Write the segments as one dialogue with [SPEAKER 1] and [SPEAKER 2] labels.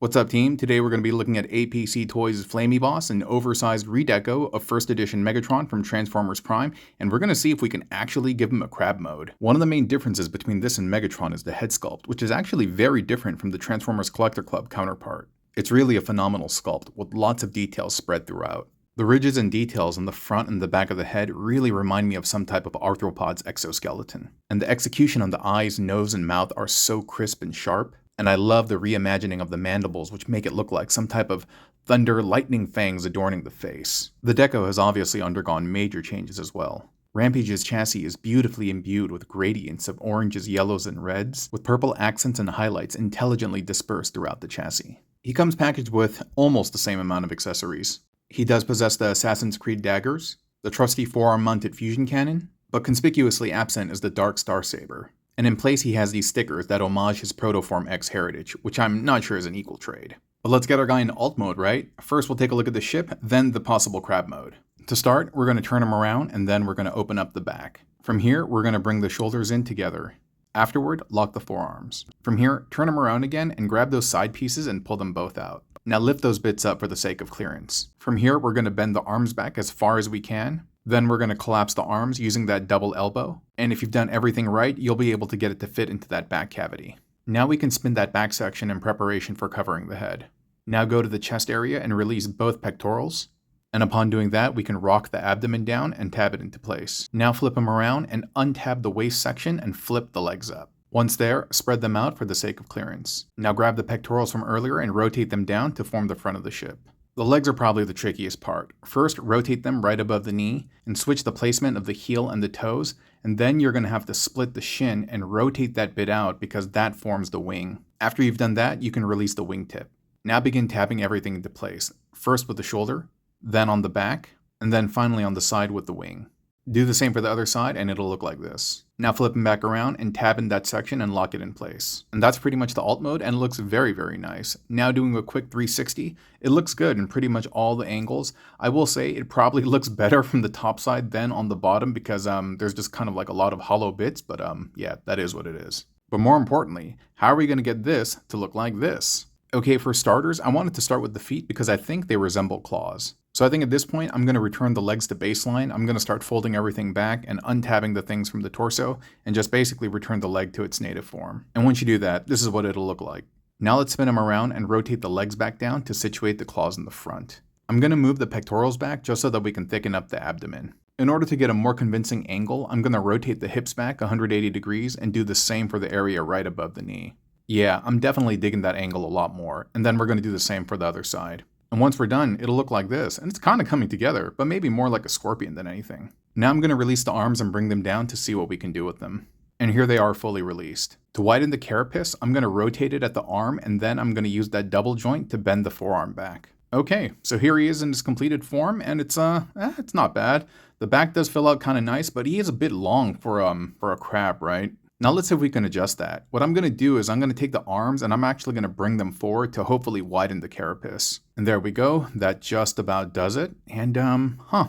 [SPEAKER 1] What's up, team? Today we're going to be looking at APC Toys' Flamey Boss, an oversized redeco of 1st edition Megatron from Transformers Prime, and we're going to see if we can actually give him a crab mode. One of the main differences between this and Megatron is the head sculpt, which is actually very different from the Transformers Collector Club counterpart. It's really a phenomenal sculpt, with lots of details spread throughout. The ridges and details on the front and the back of the head really remind me of some type of arthropod's exoskeleton. And the execution on the eyes, nose, and mouth are so crisp and sharp. And I love the reimagining of the mandibles, which make it look like some type of thunder lightning fangs adorning the face. The deco has obviously undergone major changes as well. Rampage's chassis is beautifully imbued with gradients of oranges, yellows, and reds, with purple accents and highlights intelligently dispersed throughout the chassis. He comes packaged with almost the same amount of accessories. He does possess the Assassin's Creed daggers, the trusty forearm-mounted fusion cannon, but conspicuously absent is the Dark Star Saber. And in place he has these stickers that homage his Protoform X heritage, which I'm not sure is an equal trade. But let's get our guy in alt mode, right? First we'll take a look at the ship, then the possible crab mode. To start, we're going to turn him around, and then we're going to open up the back. From here, we're going to bring the shoulders in together. Afterward, lock the forearms. From here, turn him around again and grab those side pieces and pull them both out. Now lift those bits up for the sake of clearance. From here, we're going to bend the arms back as far as we can. Then we're going to collapse the arms using that double elbow. And if you've done everything right, you'll be able to get it to fit into that back cavity. Now we can spin that back section in preparation for covering the head. Now go to the chest area and release both pectorals. And upon doing that, we can rock the abdomen down and tab it into place. Now flip them around and untab the waist section and flip the legs up. Once there, spread them out for the sake of clearance. Now grab the pectorals from earlier and rotate them down to form the front of the ship. The legs are probably the trickiest part. First, rotate them right above the knee and switch the placement of the heel and the toes, and then you're going to have to split the shin and rotate that bit out because that forms the wing. After you've done that, you can release the wingtip. Now begin tabbing everything into place, first with the shoulder, then on the back, and then finally on the side with the wing. Do the same for the other side and it'll look like this. Now flip them back around and tab in that section and lock it in place. And that's pretty much the alt mode and it looks very, very nice. Now doing a quick 360, it looks good in pretty much all the angles. I will say it probably looks better from the top side than on the bottom because there's just kind of like a lot of hollow bits, but yeah, that is what it is. But more importantly, how are we going to get this to look like this? Okay, for starters, I wanted to start with the feet because I think they resemble claws. So I think at this point, I'm going to return the legs to baseline. I'm going to start folding everything back and untabbing the things from the torso and just basically return the leg to its native form. And once you do that, this is what it'll look like. Now let's spin them around and rotate the legs back down to situate the claws in the front. I'm going to move the pectorals back just so that we can thicken up the abdomen. In order to get a more convincing angle, I'm going to rotate the hips back 180 degrees and do the same for the area right above the knee. Yeah, I'm definitely digging that angle a lot more, and then we're going to do the same for the other side. And once we're done, it'll look like this, and it's kind of coming together, but maybe more like a scorpion than anything. Now I'm going to release the arms and bring them down to see what we can do with them. And here they are fully released. To widen the carapace, I'm going to rotate it at the arm, and then I'm going to use that double joint to bend the forearm back. Okay, so here he is in his completed form, and it's not bad. The back does fill out kind of nice, but he is a bit long for a crab, right? Now let's see if we can adjust that. What I'm going to do is I'm going to take the arms and I'm actually going to bring them forward to hopefully widen the carapace. And there we go. That just about does it. And I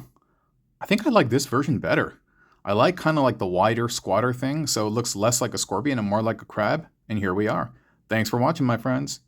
[SPEAKER 1] think I like this version better. I like kind of like the wider squatter thing, so it looks less like a scorpion and more like a crab. And here we are. Thanks for watching, my friends.